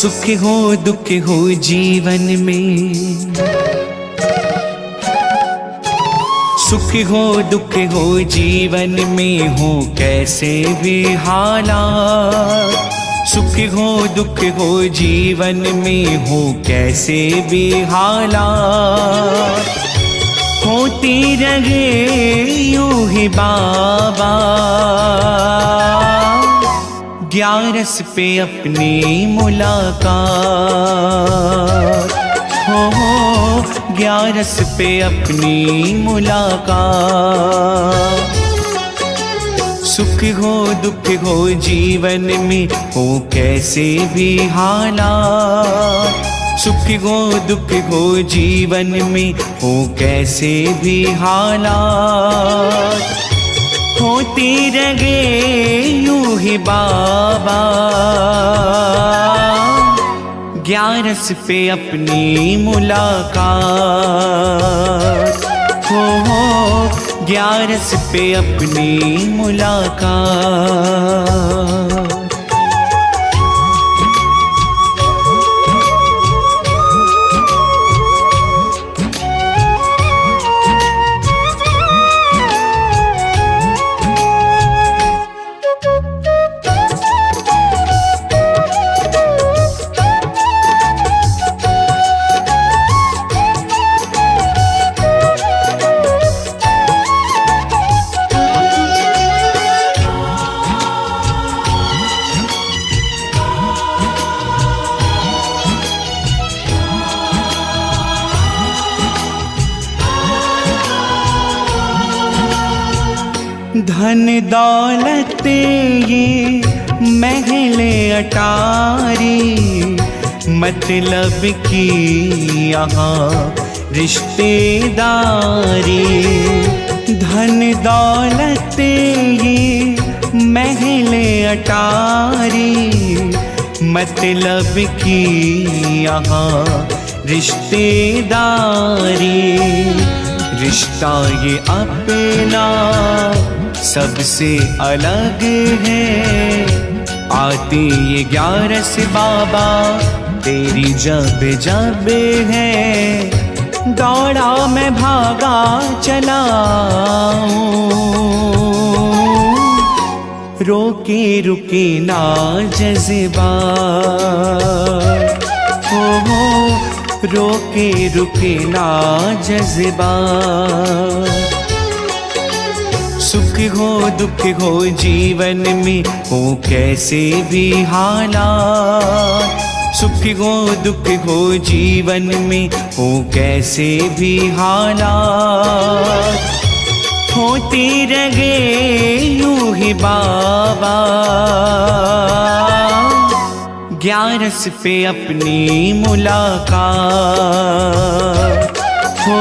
सुख हो दुख हो जीवन में, सुख हो दुख हो जीवन में हो कैसे भी हालात। सुख हो दुख हो जीवन में हो कैसे भी हालात, होती रहे यूं ही बाबा। ग्यारस पे अपनी मुलाकात हो, ग्यारस पे अपनी मुलाकात। सुख हो दुख हो जीवन में हो कैसे भी हालात। सुख हो दुख हो जीवन में हो कैसे भी हालात, होती रहे यूं ही बाबा। ग्यारस पे अपनी मुलाकात हो, ग्यारस पे अपनी मुलाकात। धन दौलत ये महले अटारी, मतलब की यहाँ रिश्तेदारी। धन दौलत ये महले अटारी, मतलब की यहाँ रिश्तेदारी। रिश्ता ये अपना सबसे अलग है, आती ये ग्यारस बाबा तेरी जब जब है। दौड़ा मैं भागा चला रोके रुके ना जज़्बात हो, रोके रुके ना जज़्बात। सुख हो दुख हो जीवन में हो कैसे भी हालात। सुख हो दुख हो जीवन में हो कैसे भी हालात, होती रहे यूं ही बाबा। ग्यारस पे अपनी मुलाकात हो,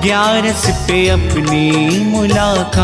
ग्यारस पे अपनी मुलाकात।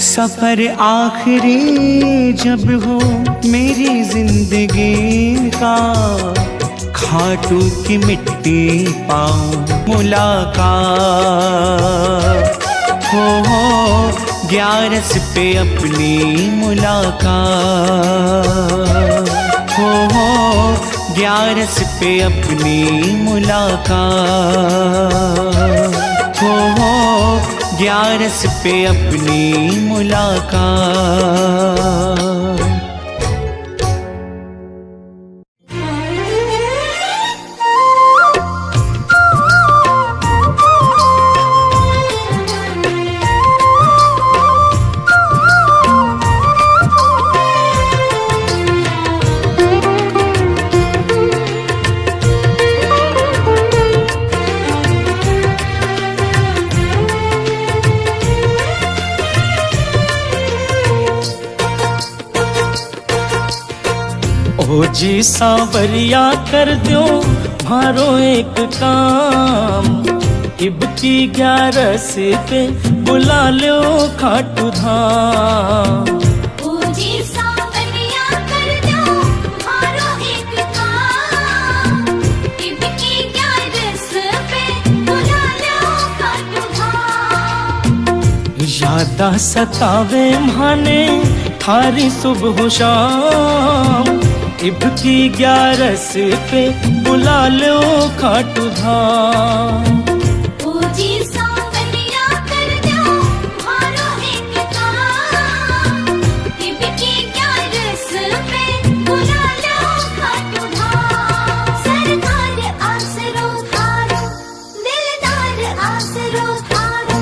सफर आखिरी जब हो मेरी जिंदगी का, खाटू की मिट्टी पाऊं मुलाकात हो 11 पे अपनी मुलाकात हो 11 पे अपनी मुलाकात हो 11 पे अपनी मुलाकात। ओ जी सांवरिया कर दो मारो एक काम, इब की 11 पे बुला लो खाटू धाम। ओ जी सांवरिया कर दो मारो एक काम, इब की 11 पे बुला लो खाटू धाम। यादा सतावे माने थारी सुबह शाम, इब की 11 पे बुला लो खाटू धाम। ओ जी सांवरिया कर दो मारो एक काम, इब की 11 पे बुला लो खाटू धाम। सरकार आसरो थारो, दिलदार आसरो थारो,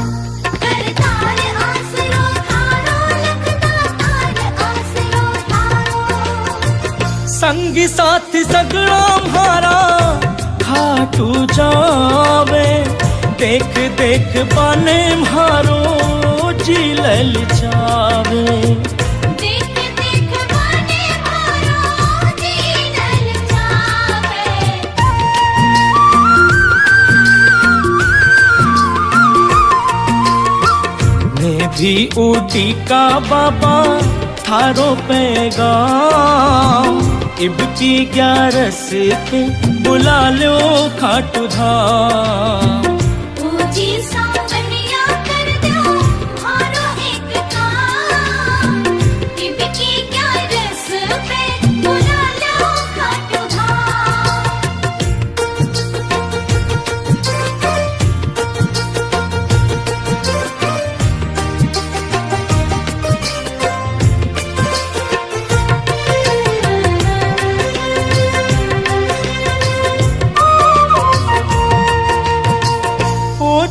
करतार आसरो थारो, लखदार आसरो थारो। संगी साथी सगड़ा म्हारा खाटू जावे, देख देख बाने म्हारो जी ललचावे। देख देख बाने मारो जी ललचावे। मैं भी ऊटी का बाबा थारो पैगाम, इब की 11 पे बुला लो खाटू धाम। ओ जी सांवरिया कर दो मारो एक काम, इब की 11 पे बुला लो खाटू धाम।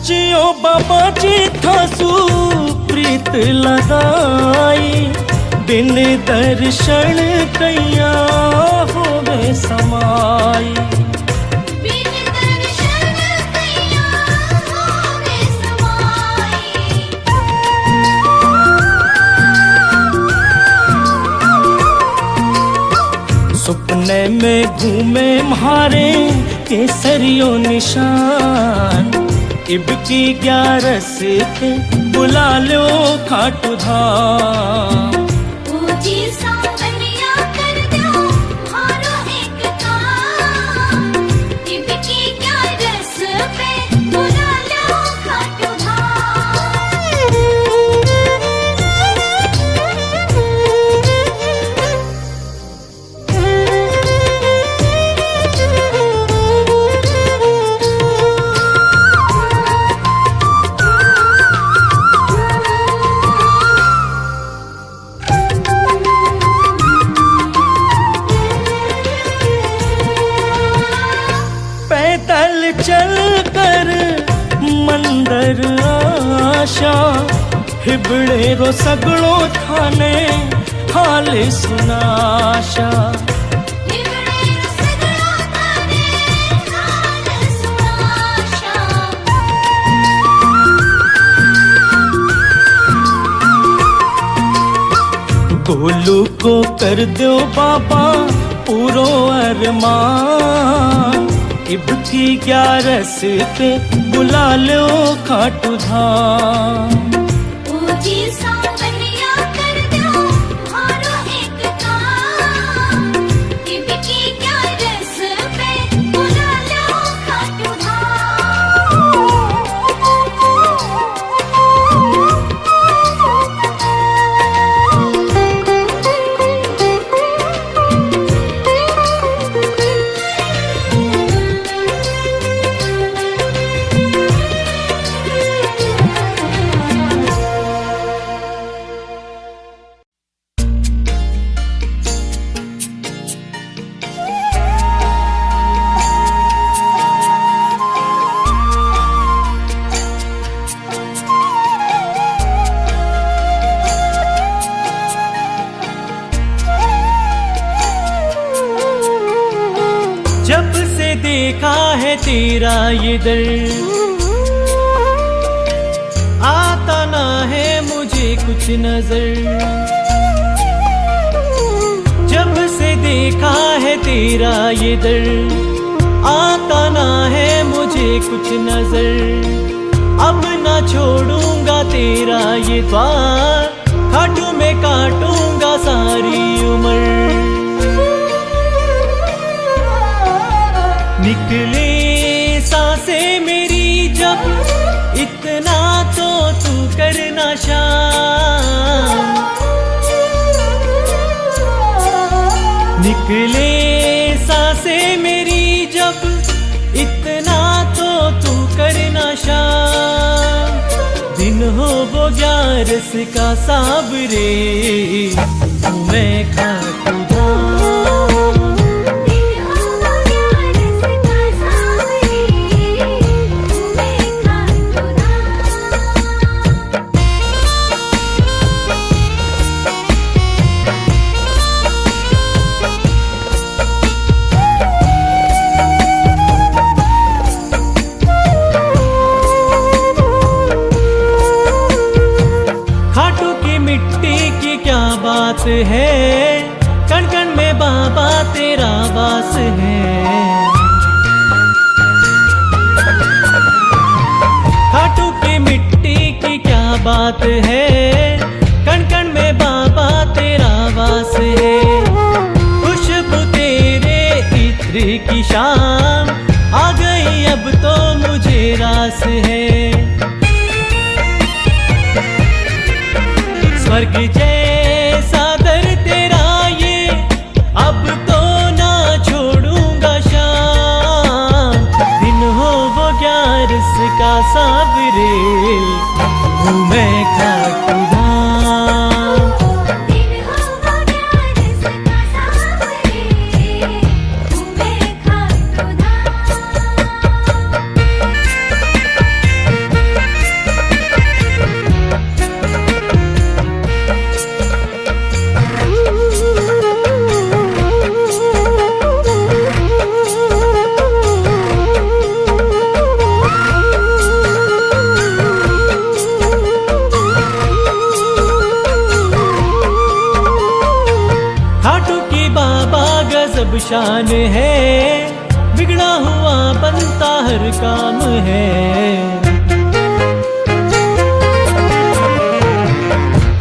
जियो बाबा जी थासू प्रीत लगाई, बिन दर्शन कैया होवे समाई। बिन दर्शन कैया होवे समाई। सुपने में घूमे म्हारे केसरियो निशान, इब की 11 पे बुला लो खाटू धाम। ओ जी सांवरिया कर दो मारो एक काम, इब की 11 पे बुला लो खाटू पैदल चल कर मंदिर आशा, हिबड़े रो सगड़ो थाने हाल सुनाशा। हिबड़े सगड़ो थाने हाल सुनाशा। गोलू को कर दो बाबा पूरो अरमान, इब की 11 पे बुला लो खाटू धाम। ओ जी सांवरिया कर दो मारो एक काम, इब की 11 पे देखा है तेरा ये दर, आता ना है मुझे कुछ नजर। जब से देखा है तेरा ये दर, आता ना है मुझे कुछ नजर। अब ना छोड़ूंगा तेरा ये द्वार, खाटू में काटूंगा सारी उम्र। निकले सांसें मेरी जब, इतना तो तू करना शाम। निकले सांसें मेरी जब, इतना तो तू करना शाम। दिन हो वो 11 का साबरे, मैं खाटू धाम। दिन हो 11 का सावरे, मैं खाटू धाम। खाटू की मिट्टी की क्या बात है, कण कण में बाबा तेरा वास है। खाटू की मिट्टी की क्या बात है, कण कण में बाबा तेरा वास है। खुशबू तेरे इत्र की शाम, आ गई अब तो मुझे रास है। स्वर्ग जैसा दर तेरा ये, अब तो ना छोड़ूंगा शाम। दिन हो वो 11 का सावरे, हूँ मैं खाटू धाम। दिन हो 11 का सावरे, मैं खाटू खाटू की बाबा गजब शान है, बिगड़ा हुआ बनता हर काम है।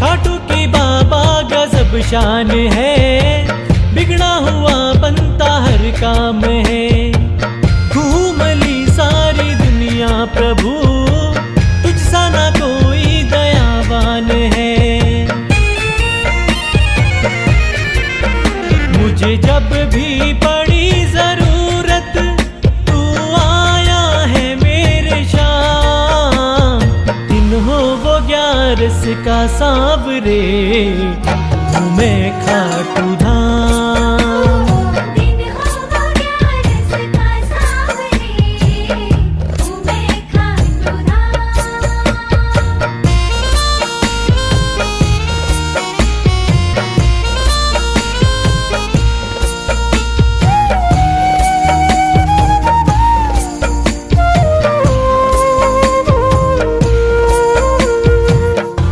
खाटू की बाबा गजब शान है, बिगड़ा हुआ बनता हर काम है। घूम ली सारी दुनिया प्रभु, तुझसा ना कोई दयावान है। मुझे जब भी पड़ी जरूरत, तू आया है मेरे शाम। दिन हो वो 11 का सावरे, हूँ मैं खाटू धाम। दिन हो 11 का सावरे, मैं खाटू धाम।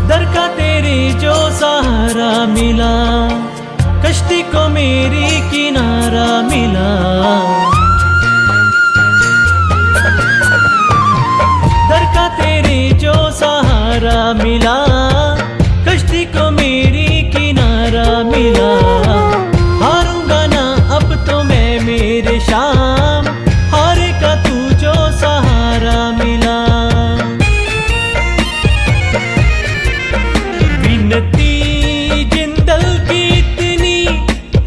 दर का तेरे जो सहारा मिला, कश्ती को मेरी किनारा मिला। दर का तेरे जो सहारा मिला, कश्ती को मेरी किनारा मिला। हारूंगा ना अब तो मैं मेरे शाम, हारे का तू जो सहारा मिला। विनती जिंदल की इतनी,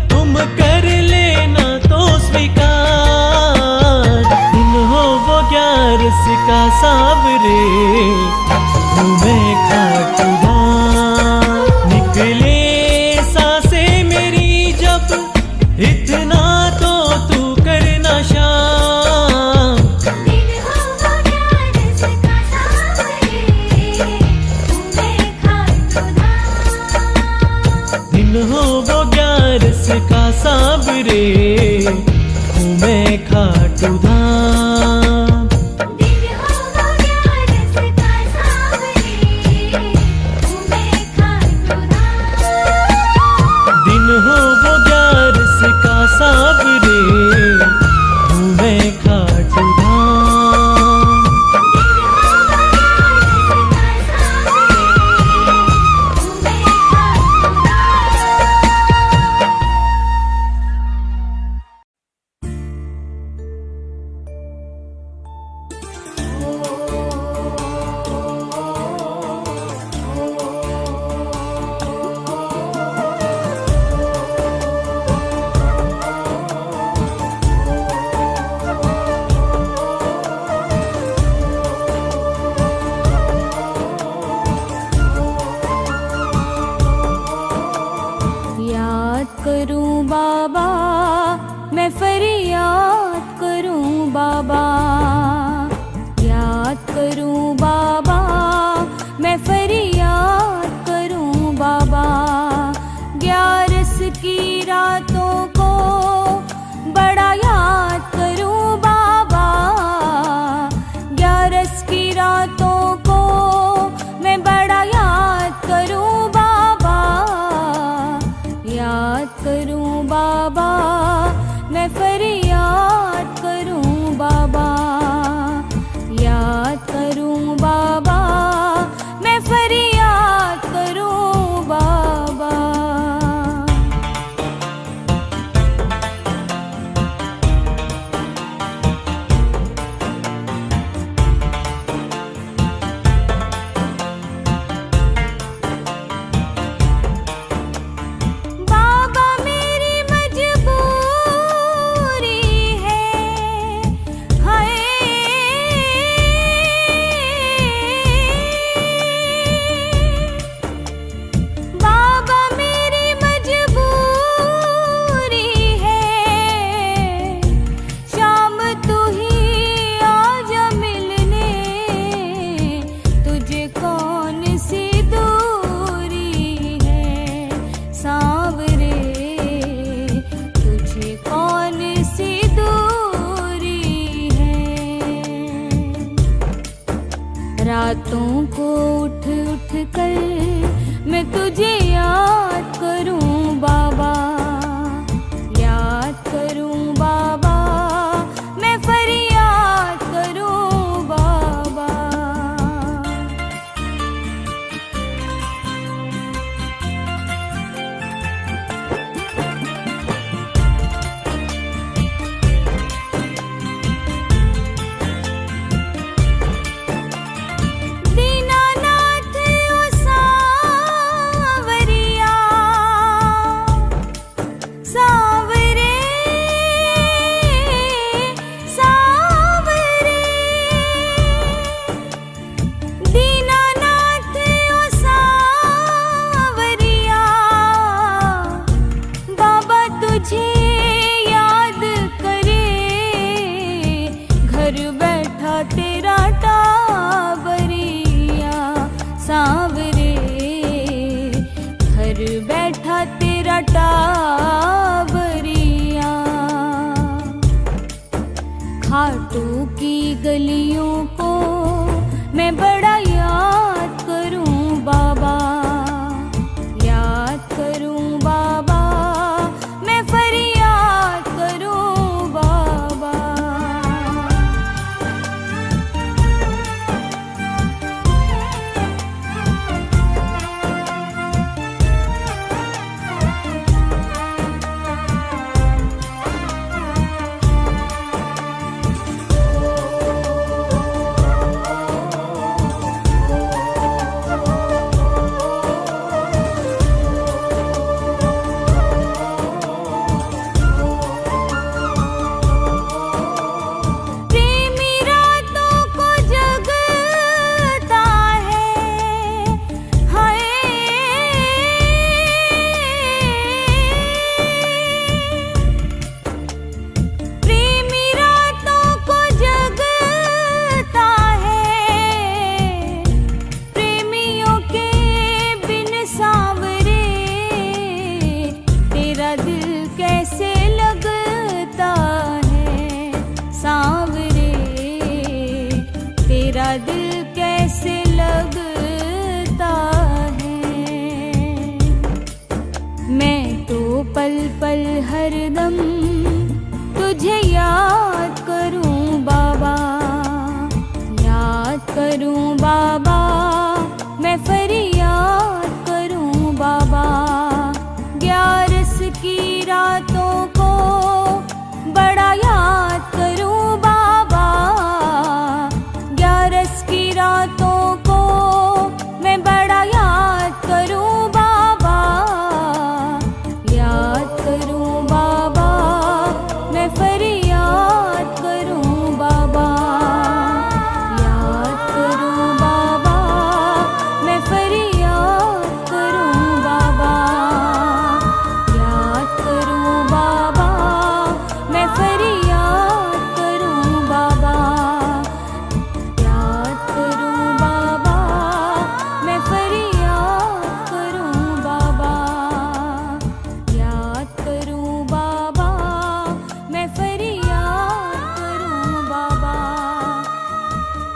तुम कर लेना तो स्वीकार। दिन हो वो 11 का सावरे, हूँ मैं खाटू धाम। निकले सांसें मेरी जब, इतना तो तू करना शाम। दिन हो 11 का सावरे, मैं खाटू धाम। दिन हो वो 11 का सावरे, घूमे खाटू धाम। दिन हो वो ग्यारस का सावरे, घूमे खाटू धाम। दिन हो वो 11 का सावरे, घूमे खाटू धाम। याद करूं बाबा, मैं फरियाद करूं बाबा। याद करूं बाबा, मैं फरियाद करूं बाबा। 11 की रातों को बड़ा याद करूं बाबा। 11 की रातों को मैं बड़ा याद करूं बाबा। याद करूं बाबा, मैं फरियाद करूं बाबा। याद करूं बाबा, मैं फरियाद करूं बाबा। बाबा मेरी मजबूरी दिल कैसे लगता है। मैं तो पल पल हरदम तुझे याद करूं बाबा, याद करूं बाबा, मैं फरियाद करूं बाबा। 11 की रातों को बड़ा याद करूं बाबा, 11 की रातों को मैं बड़ा याद करूं बाबा, याद करूं बाबा, मैं फरियाद करूं बाबा, याद करूं बाबा, मैं फरियाद करूं बाबा, याद करूं बाबा, मैं फरियाद करूं बाबा, याद करूं बाबा, मैं फरियाद करूं बाबा, याद करूं बाबा, मैं फरियाद करूं बाबा,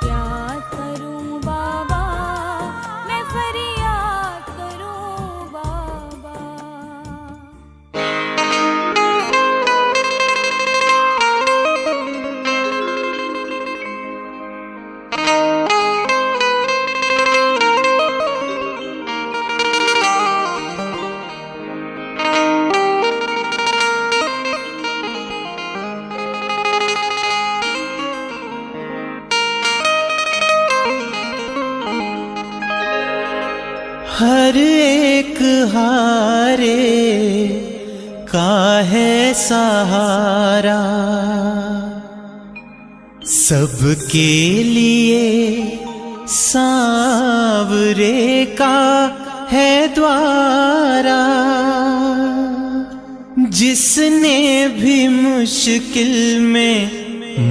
याद करूं बाबा, मैं फरियाद करूं बाबा। हर एक हारे का है सहारा, सबके लिए सांवरे का है द्वारा। जिसने भी मुश्किल में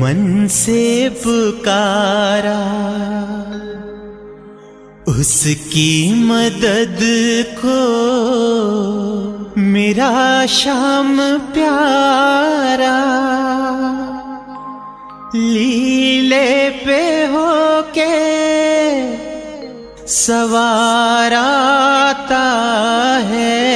मन से पुकारा, उसकी मदद को मेरा शाम प्यारा। लीले पे होके सवार आता है,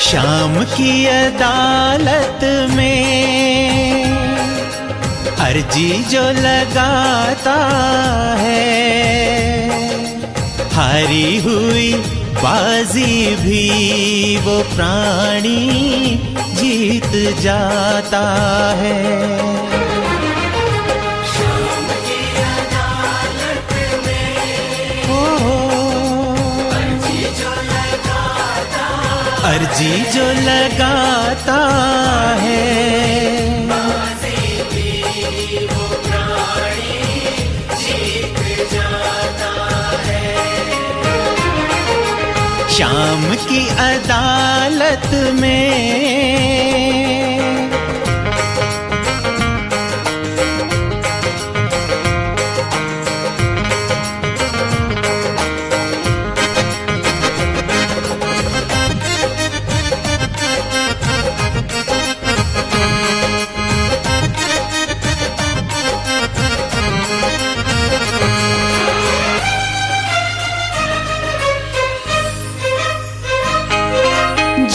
शाम की अदालत में अर्जी जो लगाता है, हारी हुई बाजी भी वो प्राणी जीत जाता है। शाम की अदालत में अर्जी जो लगाता है, शाम की अदालत में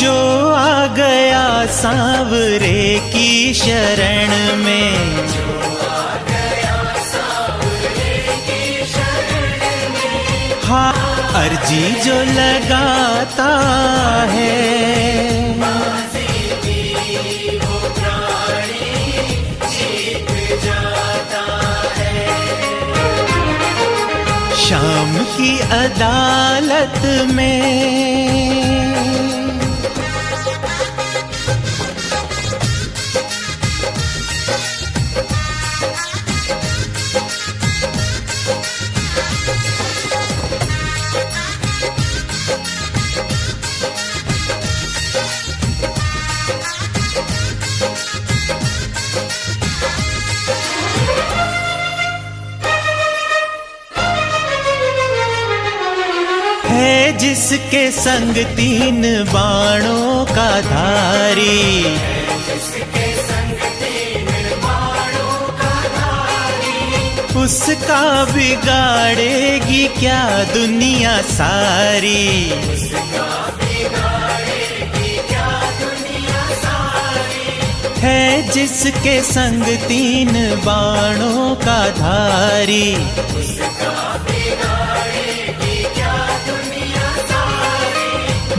जो आ गया सांवरे की शरण में, हाँ अर्जी जो लगाता है, शाम की अदालत में है जिसके संग 3 बाणों का धारी, उसका बिगाड़ेगी क्या दुनिया सारी। है जिसके संग तीन बाणों का धारी।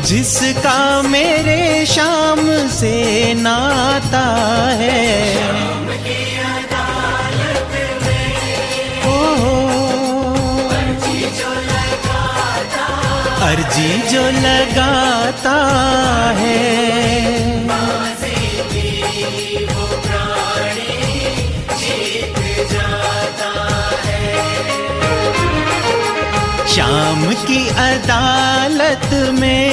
जिसका मेरे शाम से नाता है। अर्जी जो लगाता है। शाम की अदालत में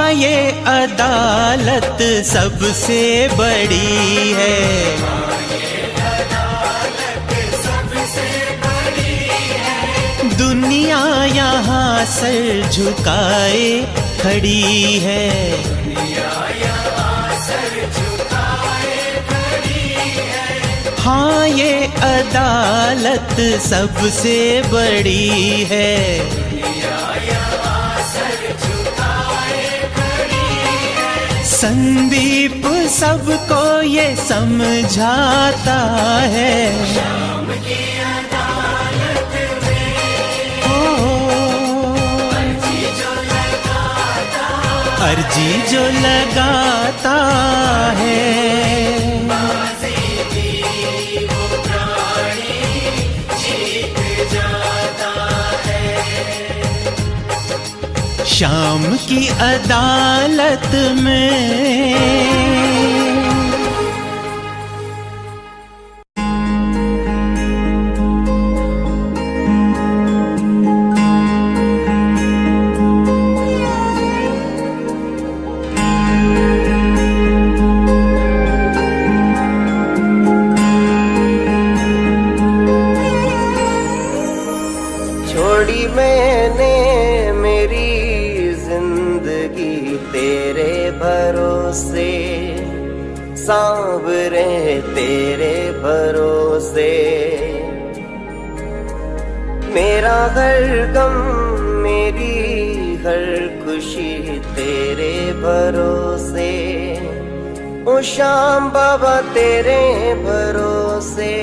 ये अदालत सबसे बड़ी है। दुनिया यहाँ सर झुकाए खड़ी है। हाँ ये अदालत सबसे बड़ी है। संदीप सबको ये समझाता है। शाम की अदालत में अर्जी जो लगाता है। शाम की अदालत में छोड़ी मैंने मेरी जिंदगी तेरे भरोसे, सांवरे तेरे भरोसे। मेरा हर गम मेरी हर खुशी तेरे भरोसे, ओ श्याम बाबा तेरे भरोसे।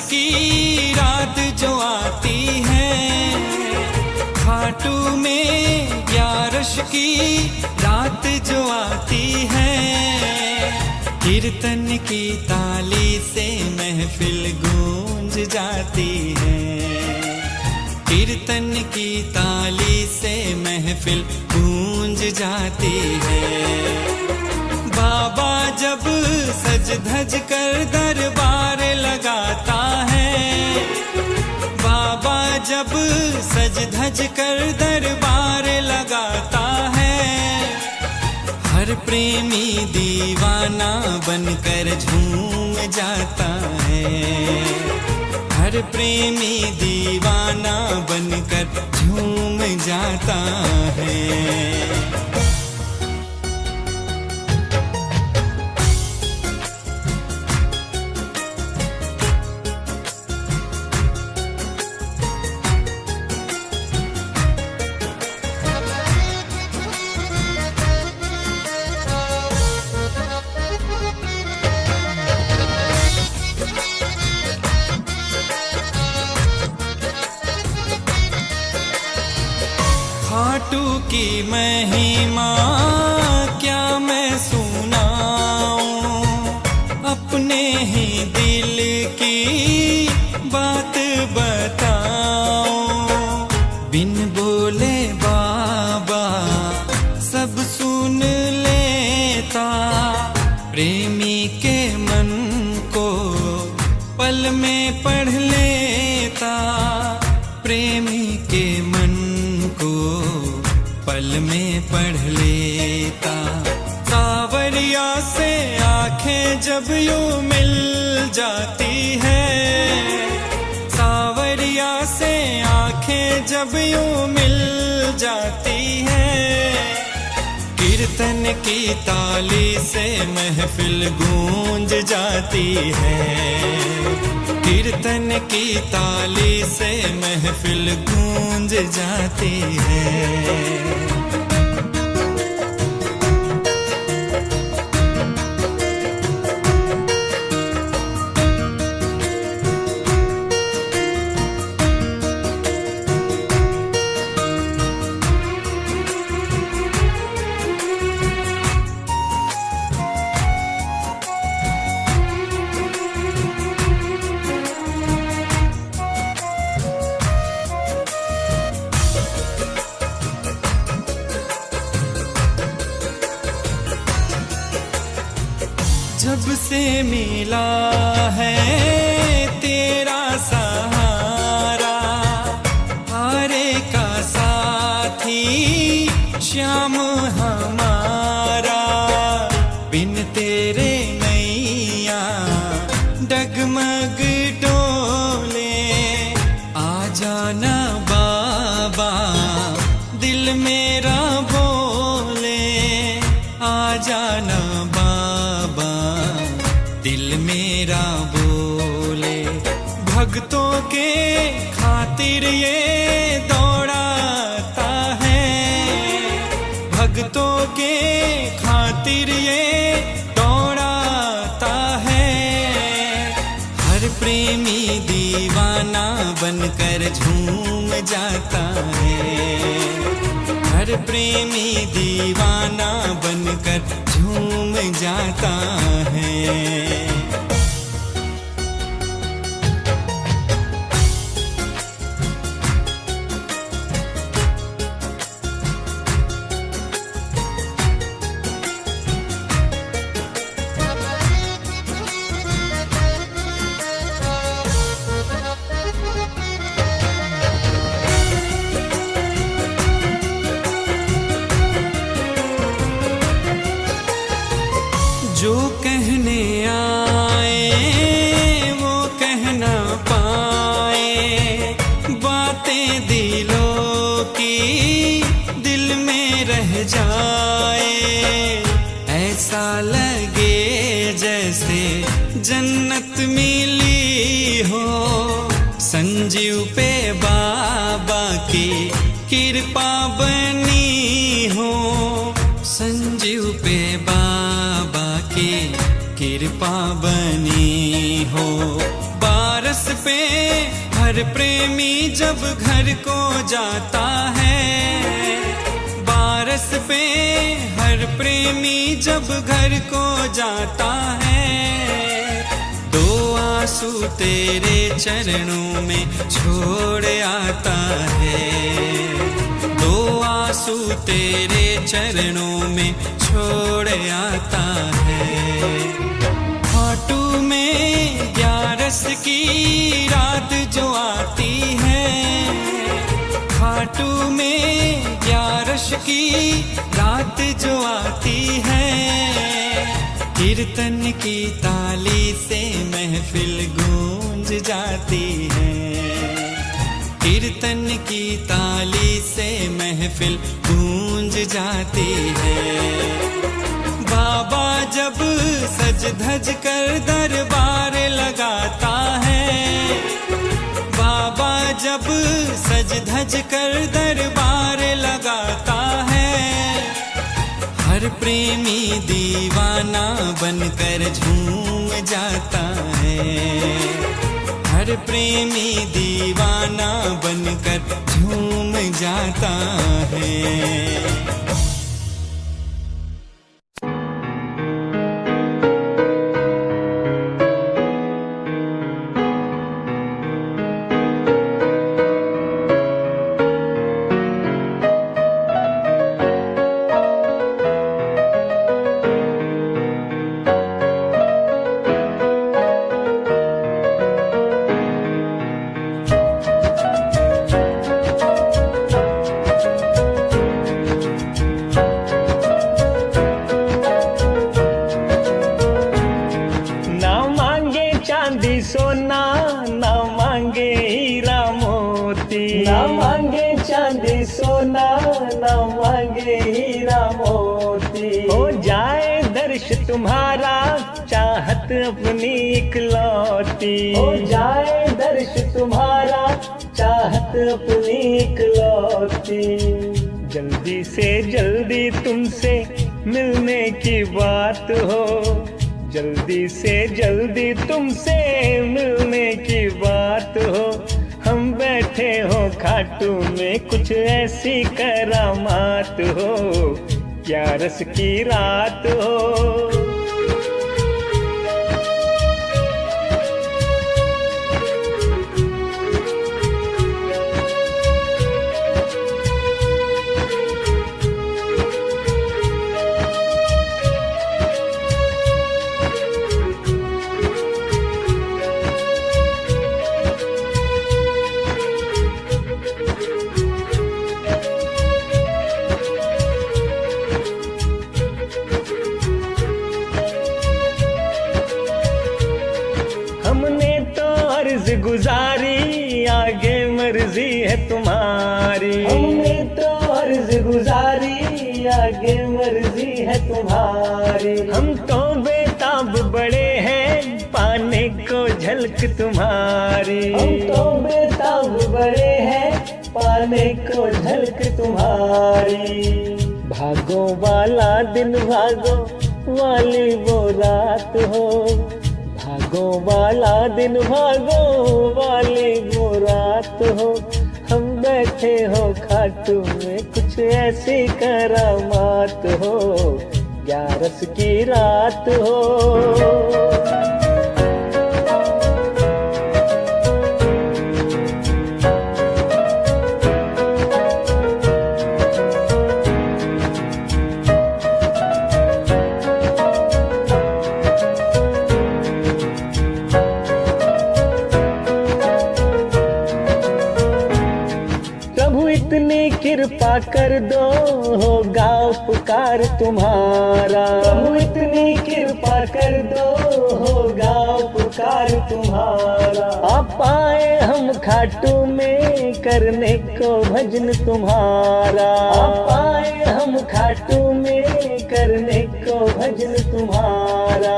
की रात जो आती है, खाटू में 11 की रात जो आती है, कीर्तन की ताली से महफिल गूंज जाती है, कीर्तन की ताली से महफिल गूंज जाती है। बाबा जब सज धज कर दरबार लगाता है, बाबा जब सज धज कर दरबार लगाता है, हर प्रेमी दीवाना बनकर झूम जाता है। हर प्रेमी दीवाना बनकर झूम जाता है। खाटू की महिमा क्या मैं सुनाऊं, अपने ही दिल की बात बताऊं। बिन बोले बाबा सब सुन लेता, प्रेमी के मन को पल में पढ़ लेता। प्रेमी के मन को पल में पढ़ लेता। सावरिया से आंखें जब यूं मिल जाती है, सावरिया से आंखें जब यूं मिल जाती है। कीर्तन की ताली से महफिल गूंज जाती है। कीर्तन की ताली से महफिल गूंज जाती है। जब से मिला है तेरा सहारा, हारे का साथी श्याम हमारा। बिन तेरे नैया डगमग डोले, आ जाना बाबा दिल मेरा बोले। आ जाना बाबा दिल मेरा बोले। भक्तों के खातिर ये दौड़ाता है, भक्तों के खातिर ये दौड़ाता है। हर प्रेमी दीवाना बनकर झूम जाता है। हर प्रेमी दीवाना बनकर झूम जाता है। जो कहने आए वो कह ना पाए, बातें दिलों की दिल में रह जाए। ऐसा लगे जैसे जन्नत मिली हो, संजीव पे बाबा की कृपा बनी हो। संजीव पे बाबा की कृपा बनी हो। बारस पे हर प्रेमी जब घर को जाता है, बारस पे हर प्रेमी जब घर को जाता है। दो आंसू तेरे चरणों में छोड़ आता है। दो आंसू तेरे चरणों में छोड़ आता है। खाटू में 11 की रात जो आती है, खाटू में 11 की रात जो आती है। कीर्तन की ताली से महफिल गूंज जाती है, कीर्तन की ताली से महफिल गूंज जाती है। बाबा जब सज धज कर दरबार लगाता है, बाबा जब सज धज कर दरबार लगाता है, हर प्रेमी दीवाना बनकर झूम जाता है, हर प्रेमी दीवाना बनकर झूम जाता है। तुम्हारा चाहत अपनी इकलौती हो जाए, दर्श तुम्हारा चाहत अपनी इकलौती। जल्दी से जल्दी तुमसे मिलने की बात हो, जल्दी से जल्दी तुमसे मिलने की बात हो। हम बैठे हो खाटू में कुछ ऐसी करामात हो, क्या रस की रात हो। गुजारी आगे मर्जी है तुम्हारी, हमने तो अर्ज गुजारी आगे मर्जी है तुम्हारी। हम तो बेताब बड़े हैं पाने को झलक तुम्हारी, हम तो बेताब बड़े हैं पाने को झलक तुम्हारी। भागो वाला दिन भागो वाली वो रात हो, भागो वाला दिन भागो वाली वो रात हो। हम बैठे हो खाटू में कुछ ऐसी करामात हो, 11 की रात हो। कृपा कर दो होगा उपकार तुम्हारा, प्रभु इतनी कृपा कर दो होगा उपकार तुम्हारा। आप आए हम खाटू में करने को भजन तुम्हारा, आप आए हम खाटू में करने को भजन तुम्हारा।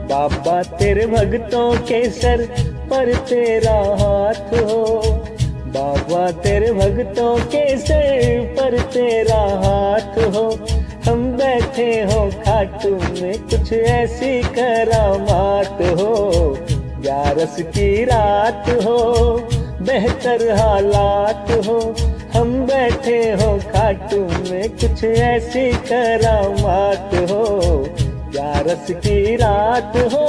बाबा तेरे भक्तों के सर पर तेरा हाथ हो, बाबा तेरे भक्तों के सर पर तेरा हाथ हो। हम बैठे हो खाटू में कुछ ऐसी करामात हो, 11 की रात हो बेहतर हालात हो। हम बैठे हो खाटू में कुछ ऐसी करामात हो, 11 की रात हो।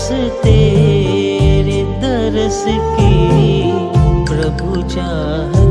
बस तेरे दरस की प्रभु चाह